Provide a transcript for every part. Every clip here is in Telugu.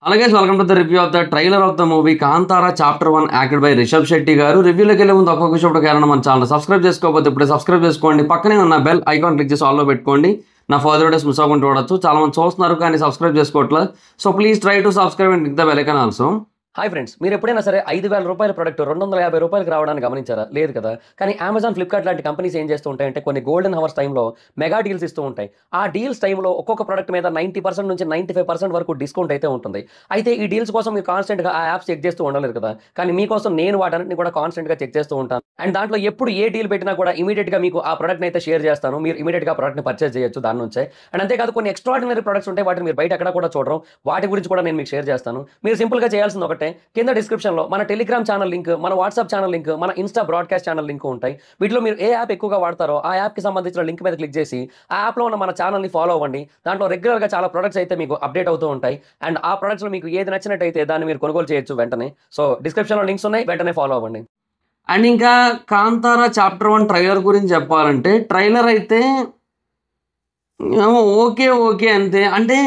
Hello guys, welcome to the review of the trailer of the movie Kantara Chapter 1 acted by Rishabh Shetty garu. Review loki mundu okka విషయం కారణం మన ఛానల్ సబ్స్క్రైబ్ చేసుకోకపోతే ఇప్పుడే సబ్స్క్రైబ్ చేసుకోండి. పక్కనే ఉన్న బెల్ ఐకాన్ క్లిక్ చేసి ఆల్ లో పెట్టుకోండి. నా ఫర్దర్ వీడియోస్ మిస్ అవ్వకుండా చూడొచ్చు. చాలా మంది చూస్తున్నారు కానీ సబ్స్క్రైబ్ చేసుకోవట్లేదు. So please try to subscribe and click the bell icon also. Hi friends, మీరు ఎప్పుడైనా సరే 5,000 రూపాయల ప్రొడక్ట్ 250 రూపాయలకు రావడానికి గమనించారా? లేదు కదా. కానీ అమెజాన్, ఫ్లిప్కార్ట్ లాంటి కంపెనీస్ ఏం చేస్తూ ఉంటాయంటే కొన్ని గోల్డెన్ హవర్స్ టైంలో మెగా డీల్స్ ఇస్తూ ఉంటాయి. ఆ డీల్స్ టైంలో ఒక్కొక్క ప్రొడక్ట్ మీద 90% నుంచి 95% వరకు డిస్కౌంట్ అయితే ఉంటుంది. అయితే ఈ డీల్స్ కోసం మీరు కాన్స్టెంట్గా ఆ యాప్స్ చెక్ చేస్తూ ఉండలేదు కదా. కానీ మీకోసం నేను వాటన్నిటిని కూడా కాన్స్టెంట్గా చెక్ చేస్తూ ఉంటాను. అండ్ దాంట్లో ఎప్పుడు ఏ డీల్ పెట్టినా కూడా ఇమీడియట్గా మీకు ఆ ప్రొడక్ట్ని అయితే షేర్ చేస్తాను. మీరు ఇమీడియట్గా ప్రొడక్ట్ని పర్చేస్ చేయొచ్చు దాని నుంచే. అండ్ అంతేకాదు కొన్ని ఎక్స్ట్రాడినరీ ప్రొడక్ట్స్ ఉంటాయి, వాటిని మీరు బయట ఎక్కడ కూడా చూడరు. వాటి గురించి కూడా నేను మీకు షేర్ చేస్తాను. మీరు సింపుల్గా చేయాల్సింది ఒకటే, కింద డిస్క్రిప్షన్లో మన టెలిగ్రామ్ ఛానల్ లింక్, మన వాట్సాప్ ఛానల్ లింక్, మన ఇన్స్టా బ్రాడ్కాస్ట్ ఛానల్ లింక్ ఉంటాయి. వీటిలో మీరు ఏ యాప్ ఎక్కువగా వాడతారో ఆ యాప్కి సంబంధించిన లింక్ మీద క్లిక్ చేసి ఆ యాప్లో ఉన్న మన ఛానల్ని ఫాలో అవ్వండి. దాంట్లో రెగ్యులర్గా చాలా ప్రొడక్ట్స్ అయితే మీకు అప్డేట్ అవుతూ ఉంటాయి. అండ్ ఆ ప్రొడక్ట్స్లో మీకు ఏది నచ్చినట్టయితే దాన్ని మీరు కొనుగోలు చేయొచ్చు వెంటనే. సో డిస్క్రిప్షన్లో లింక్స్ ఉన్నాయి, వెంటనే ఫాలో అవ్వండి. అండ్ ఇంకా కాంతారా చాప్టర్ 1 ట్రైలర్ గురించి చెప్పాలంటే ట్రైలర్ అయితే ఓకే అంతే. అంటే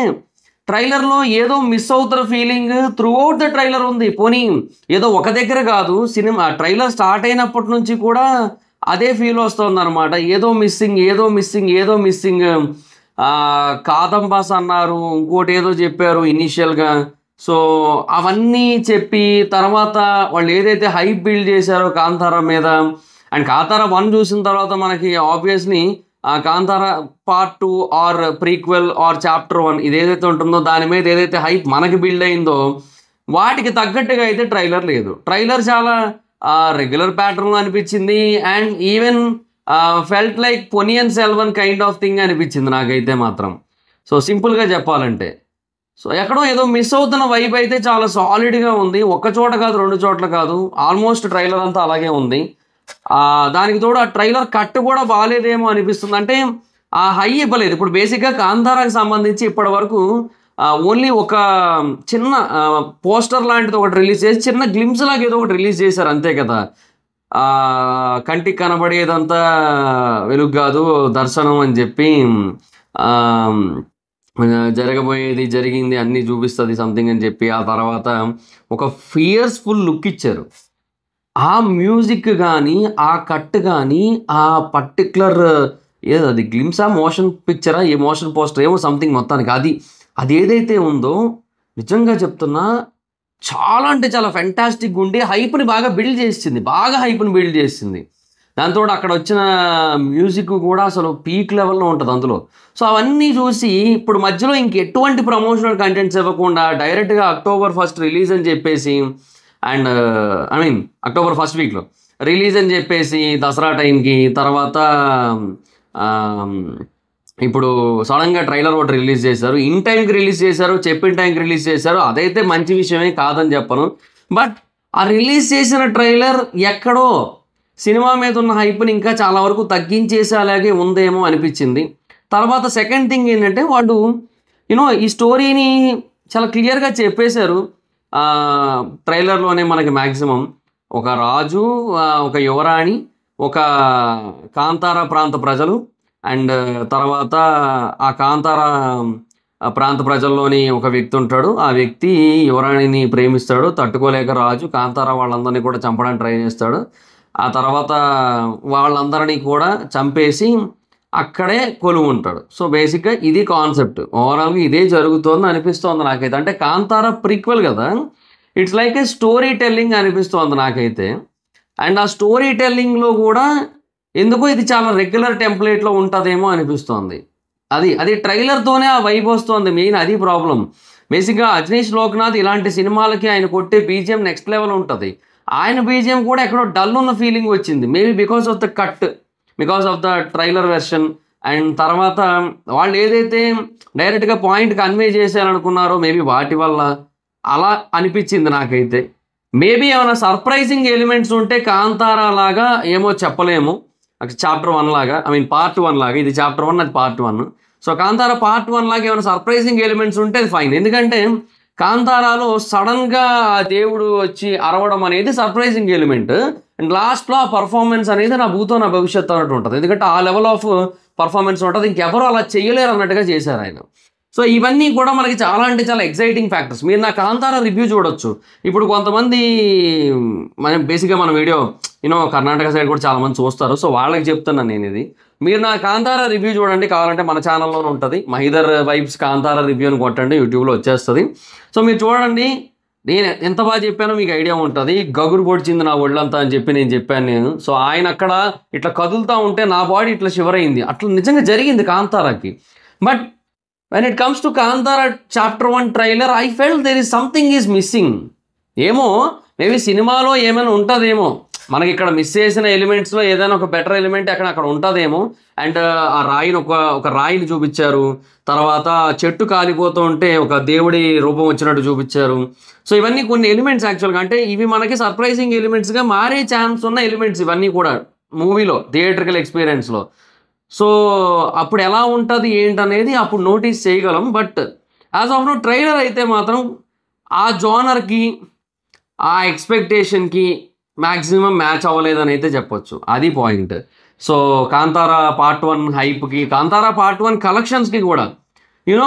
ట్రైలర్లో ఏదో మిస్ అవుతున్న feeling through out the trailer ఉంది. పోనీ ఏదో ఒక దగ్గర కాదు, సినిమా ట్రైలర్ స్టార్ట్ అయినప్పటి నుంచి కూడా అదే ఫీల్ వస్తుంది అనమాట. ఏదో మిస్సింగ్ కాదంబాస్ అన్నారు, ఇంకోటి ఏదో చెప్పారు ఇనీషియల్గా. సో అవన్నీ చెప్పి తర్వాత వాళ్ళు ఏదైతే హైప్ బిల్డ్ చేశారో కాంతారా మీద, అండ్ కాంతారా 1 చూసిన తర్వాత మనకి obviously Kantara part 2 or prequel or chapter 1 ఇదేదైతే ఉంటుందో దాని మీద ఏదైతే హైప్ మనకి బిల్డ్ అయిందో వాటికి తగ్గట్టుగా అయితే ట్రైలర్ లేదు. ట్రైలర్ చాలా రెగ్యులర్ ప్యాటర్న్ అనిపించింది. And even felt like Ponniyin Selvan kind of thing అనిపించింది నాకైతే మాత్రం. సో సింపుల్గా చెప్పాలంటే సో ఎక్కడో ఏదో మిస్ అవుతున్న వైబ్ అయితే చాలా సాలిడ్గా ఉంది. ఒక్క చోట కాదు, 2 చోట్ల కాదు, ఆల్మోస్ట్ ట్రైలర్ అంతా అలాగే ఉంది. దానికి తోడు ఆ ట్రైలర్ కట్ కూడా బాగాలేదేమో అనిపిస్తుంది. అంటే ఆ హై ఇవ్వలేదు. ఇప్పుడు బేసిక్గా కాంతారాకి సంబంధించి ఇప్పటి వరకు ఓన్లీ ఒక చిన్న పోస్టర్ లాంటిది ఒకటి రిలీజ్ చేసి చిన్న గ్లిమ్స్ లాగా ఏదో ఒకటి రిలీజ్ చేశారు అంతే కదా. కంటికి కనబడేదంతా వెలుగు కాదు దర్శనం అని చెప్పి జరగబోయేది జరిగింది అన్నీ చూపిస్తుంది సంథింగ్ అని చెప్పి ఆ తర్వాత ఒక ఫియర్స్ఫుల్ లుక్ ఇచ్చారు. ఆ మ్యూజిక్ కానీ ఆ కట్ కానీ ఆ పర్టిక్యులర్ ఏదో అది గ్లిమ్సా మోషన్ పిక్చరా ఏ మోషన్ పోస్టర్ ఏమో సంథింగ్ మొత్తానికి అది ఏదైతే ఉందో నిజంగా చెప్తున్నా చాలా అంటే చాలా ఫెంటాస్టిక్గా ఉండి హైప్ని బాగా బిల్డ్ చేసింది. దాంతో అక్కడ వచ్చిన మ్యూజిక్ కూడా అసలు పీక్ లెవెల్లో ఉంటుంది అందులో. సో అవన్నీ చూసి ఇప్పుడు మధ్యలో ఇంకెటువంటి ప్రమోషనల్ కంటెంట్స్ ఇవ్వకుండా డైరెక్ట్గా October 1 రిలీజ్ అని చెప్పేసి అండ్ October 1 వీక్లో రిలీజ్ అని చెప్పేసి దసరా టైంకి తర్వాత ఇప్పుడు సడన్గా ట్రైలర్ ఒకటి రిలీజ్ చేశారు. ఇన్ టైంకి రిలీజ్ చేశారు, చెప్పిన టైంకి రిలీజ్ చేశారు. అదైతే మంచి విషయమే కాదని చెప్పను. బట్ ఆ రిలీజ్ చేసిన ట్రైలర్ ఎక్కడో సినిమా మీద ఉన్న హైప్ని ఇంకా చాలా వరకు తగ్గించేసి అలాగే ఉందేమో అనిపించింది. తర్వాత సెకండ్ థింగ్ ఏంటంటే వాళ్ళు ఈ స్టోరీని చాలా క్లియర్గా చెప్పేశారు ట్రైలర్లోనే. మనకి మ్యాక్సిమం ఒక రాజు, ఒక యువరాణి, ఒక కాంతారా ప్రాంత ప్రజలు, అండ్ తర్వాత ఆ కాంతారా ప్రాంత ప్రజల్లోని ఒక వ్యక్తి ఉంటాడు. ఆ వ్యక్తి యువరాణిని ప్రేమిస్తాడు. తట్టుకోలేక రాజు కాంతారా వాళ్ళందరినీ కూడా చంపడానికి ట్రై చేస్తాడు. ఆ తర్వాత వాళ్ళందరినీ కూడా చంపేసి అక్కడే కొలువు ఉంటాడు. సో బేసిక్గా ఇది కాన్సెప్ట్. ఓవరాల్గా ఇదే జరుగుతోంది అనిపిస్తోంది నాకైతే. అంటే కాంతారా ప్రీక్వెల్ కదా, it's like A story telling అనిపిస్తోంది నాకైతే. అండ్ ఆ స్టోరీ టెల్లింగ్లో కూడా ఎందుకో ఇది చాలా రెగ్యులర్ టెంప్లెట్లో ఉంటుందేమో అనిపిస్తోంది. అది ట్రైలర్తోనే ఆ వైబ్ వస్తుంది. మెయిన్ అది ప్రాబ్లం. బేసిక్గా అజనీష్ లోక్నాథ్ ఇలాంటి సినిమాలకి ఆయన కొట్టే బీజిఎం నెక్స్ట్ లెవెల్ ఉంటుంది. ఆయన బీజిఎం కూడా ఎక్కడో డల్ ఉన్న ఫీలింగ్ వచ్చింది. Maybe because of the cut, because of the trailer version. And తర్వాత వాళ్ళు ఏదైతే డైరెక్ట్గా పాయింట్ కన్వే చేశారనుకున్నారో మేబీ వాటి వల్ల అలా అనిపించింది నాకైతే. మేబీ ఏమైనా సర్ప్రైజింగ్ ఎలిమెంట్స్ ఉంటే కాంతారా లాగా ఏమో చెప్పలేము. చాప్టర్ 1 లాగా, పార్ట్ 1 లాగా, ఇది చాప్టర్ 1 అది పార్ట్ 1. సో కాంతారా పార్ట్ 1 లాగా ఏమైనా సర్ప్రైజింగ్ ఎలిమెంట్స్ ఉంటే అది ఫైన్. ఎందుకంటే కాంతారాలో సడన్గా ఆ దేవుడు వచ్చి అరవడం అనేది సర్ప్రైజింగ్ ఎలిమెంట్. అండ్ లాస్ట్లో ఆ పర్ఫార్మెన్స్ అనేది నా భూతో నా భవిష్యత్తు అన్నట్టు ఉంటుంది. ఎందుకంటే ఆ లెవెల్ ఆఫ్ పర్ఫార్మెన్స్ ఉంటుంది, ఇంకెవరూ అలా చేయలేరు అన్నట్టుగా చేశారు ఆయన. సో ఇవన్నీ కూడా మనకి చాలా అంటే చాలా ఎక్సైటింగ్ ఫ్యాక్టర్స్. మీరు నా కాంతారా రివ్యూ చూడొచ్చు. ఇప్పుడు కొంతమంది మనం బేసిక్గా మన వీడియో కర్ణాటక సైడ్ కూడా చాలా మంది చూస్తారు. సో వాళ్ళకి చెప్తున్నాను నేను ఇది. మీరు నా కాంతారా రివ్యూ చూడండి, కావాలంటే మన ఛానల్లోనే ఉంటుంది. మహీధర్ వైబ్స్ కాంతారా రివ్యూ అని కొట్టండి, యూట్యూబ్లో వచ్చేస్తుంది. సో మీరు చూడండి, నేను ఎంత బాగా చెప్పానో మీకు ఐడియా ఉంటుంది. గగురు పొడిచింది నా ఒళ్ళంతా అని చెప్పి నేను చెప్పాను నేను. సో ఆయన అక్కడ ఇట్లా కదులుతూ ఉంటే నా బాడీ ఇట్లా షివర్ అయింది. అట్లా నిజంగా జరిగింది కాంతారాకి. But when it comes to Kantara chapter 1 trailer, I felt there is something is missing. ఏమో మేబీ సినిమాలో ఏమైనా ఉంటుందేమో, మనకి ఇక్కడ మిస్ చేసిన ఎలిమెంట్స్లో ఏదైనా ఒక బెటర్ ఎలిమెంట్ అక్కడ ఉంటుందేమో. అండ్ ఆ రాయిని ఒక రాయిని చూపించారు, తర్వాత చెట్టు కాలిపోతూ ఉంటే ఒక దేవుడి రూపం వచ్చినట్టు చూపించారు. సో ఇవన్నీ కొన్ని ఎలిమెంట్స్ యాక్చువల్గా, అంటే ఇవి మనకి సర్ప్రైజింగ్ ఎలిమెంట్స్గా మారే ఛాన్స్ ఉన్న ఎలిమెంట్స్ ఇవన్నీ కూడా మూవీలో, థియేట్రికల్ ఎక్స్పీరియన్స్లో. సో అప్పుడు ఎలా ఉంటుంది ఏంటనేది అప్పుడు నోటీస్ చేయగలం. But as of now trailer అయితే మాత్రం ఆ జోనర్కి, ఆ ఎక్స్పెక్టేషన్కి మ్యాక్సిమం మ్యాచ్ అవ్వలేదని అయితే చెప్పొచ్చు. అది పాయింట్. సో కాంతారా పార్ట్ 1 హైప్కి, కాంతారా పార్ట్ 1 కలెక్షన్స్కి కూడా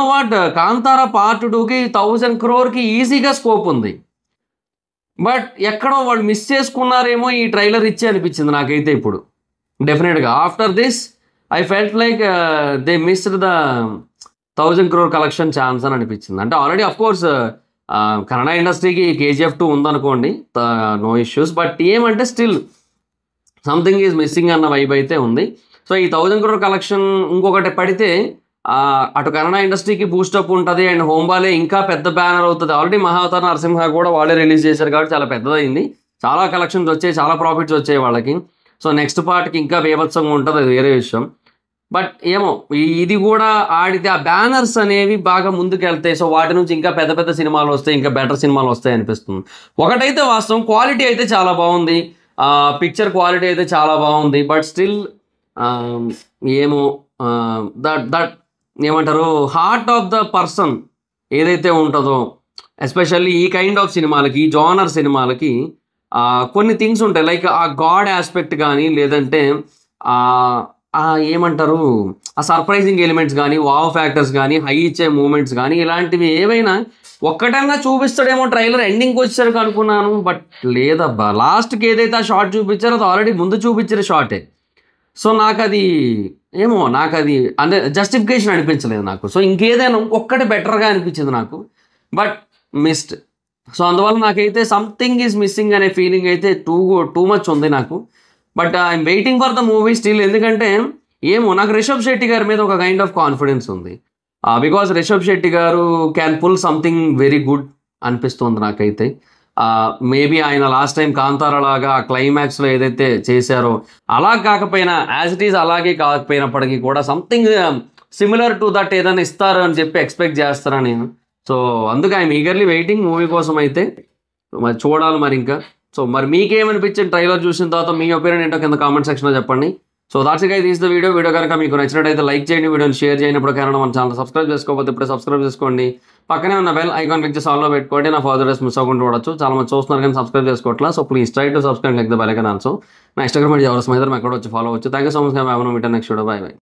వాట్, కాంతారా పార్ట్ 2కి 1000 crore ఈజీగా స్కోప్ ఉంది. బట్ ఎక్కడో వాళ్ళు మిస్ చేసుకున్నారేమో ఈ ట్రైలర్ ఇచ్చి అనిపించింది నాకైతే. ఇప్పుడు డెఫినెట్గా after this I felt like they missed the 1000 crore collection chance అని అనిపించింది. అంటే ఆల్రెడీ అఫ్ కోర్స్ కన్నడ ఇండస్ట్రీకి KGF 2 ఉందనుకోండి, నో ఇష్యూస్. బట్ ఏమంటే స్టిల్ సంథింగ్ ఈజ్ మిస్సింగ్ అన్న వైబ్ అయితే ఉంది. సో ఈ 1000 crore కలెక్షన్ ఇంకొకటి పడితే అటు కన్నడ ఇండస్ట్రీకి బూస్టప్ ఉంటుంది. అండ్ హోంబాలే ఇంకా పెద్ద బ్యానర్ అవుతుంది. ఆల్రెడీ మహావతార్ నరసింహ కూడా వాళ్ళే రిలీజ్ చేశారు కాబట్టి చాలా పెద్దదైంది, చాలా కలెక్షన్స్ వచ్చాయి, చాలా ప్రాఫిట్స్ వచ్చాయి వాళ్ళకి. సో నెక్స్ట్ పార్ట్కి ఇంకా బీభత్సంగా ఉంటుంది, అది వేరే విషయం. బట్ ఏమో ఇది కూడా ఆడితే ఆ బ్యానర్స్ అనేవి బాగా ముందుకు వెళ్తాయి. సో వాటి నుంచి ఇంకా పెద్ద పెద్ద సినిమాలు వస్తాయి, ఇంకా బెటర్ సినిమాలు వస్తాయి అనిపిస్తుంది. ఒకటైతే వాస్తవం, క్వాలిటీ అయితే చాలా బాగుంది, పిక్చర్ క్వాలిటీ అయితే చాలా బాగుంది. బట్ స్టిల్ ఏమో దట్ ఏమంటారు, హార్ట్ ఆఫ్ ద పర్సన్ ఏదైతే ఉంటుందో, ఎస్పెషల్లీ ఈ కైండ్ ఆఫ్ సినిమాలకి, ఈ జోనర్ సినిమాలకి కొన్ని థింగ్స్ ఉంటాయి. లైక్ ఆ గాడ్ ఆస్పెక్ట్ కానీ, లేదంటే ఏమంటారు, ఆ సర్ప్రైజింగ్ ఎలిమెంట్స్ కానీ, వావ్ ఫ్యాక్టర్స్ కానీ, హై ఇచ్చే మూమెంట్స్ కానీ, ఇలాంటివి ఏవైనా ఒక్కటన్నా చూపిస్తాడేమో ట్రైలర్ ఎండింగ్కి వచ్చేసరికి అనుకున్నాను. బట్ లేదబ్బా, లాస్ట్కి ఏదైతే ఆ షార్ట్ చూపించారో అది ఆల్రెడీ ముందు చూపించిన షార్టే. సో నాకు అది అంటే జస్టిఫికేషన్ అనిపించలేదు నాకు. సో ఇంకేదైనా ఒక్కటి బెటర్గా అనిపించింది నాకు, బట్ మిస్డ్. సో అందువల్ల నాకైతే సంథింగ్ ఈజ్ మిస్సింగ్ అనే ఫీలింగ్ అయితే టూ మచ్ ఉంది నాకు. But I'm waiting for the movie still. ఎందుకంటే ఏమో నాకు రిషబ్ శెట్టి గారి మీద ఒక కైండ్ ఆఫ్ కాన్ఫిడెన్స్ ఉంది. బికాజ్ రిషబ్ శెట్టి గారు can pull something very good అనిపిస్తుంది నాకైతే. మేబీ ఆయన లాస్ట్ టైం కాంతారా లాగా ఆ క్లైమాక్స్లో ఏదైతే చేశారో అలా కాకపోయినా, యాజ్ ఇట్ ఈజ్ అలాగే కాకపోయినప్పటికీ కూడా సంథింగ్ సిమిలర్ టు దట్ ఏదైనా ఇస్తారు అని చెప్పి ఎక్స్పెక్ట్ చేస్తాను నేను. సో అందుకే ఐఎమ్ ఈగర్లీ వెయిటింగ్ మూవీ కోసం అయితే. మరి చూడాలి మరి ఇంకా. సో మరి మీకేమనిపించింది ట్రైలర్ చూసిన తర్వాత? మీ ఒపీనియన్ ఏంటో కింద కామెంట్ సెక్షన్లో చెప్పండి. So that's it guys, this the video కనుక మీకు నచ్చినట్టయితే లైక్ చేయండి, వీడియోని షేర్ చేయండి. ఎప్పటికైనా మన ఛానల్ సబ్స్క్రైబ్ చేసుకోకపోతే ఇప్పుడే సబ్స్క్రైబ్ చేసుకోండి. పక్కనే ఉన్న బెల్ ఐకాన్ క్లిక్ చేసి ఆల్లో పెట్టుకోండి, నా ఫర్దర్ డేస్ మిస్ అవ్వకుండా చూడొచ్చు. చాలా మంది చూస్తున్నారు కానీ సబ్స్క్రైబ్ చేసుకోవట్లా. So please try to subscribe like the bell icon also. నా ఇన్స్టాగ్రామ్ ఎవరు స్మైదర్ ఎక్కడ వచ్చి ఫాలో అవచ్చు. Thank you so much. Next video, bye by.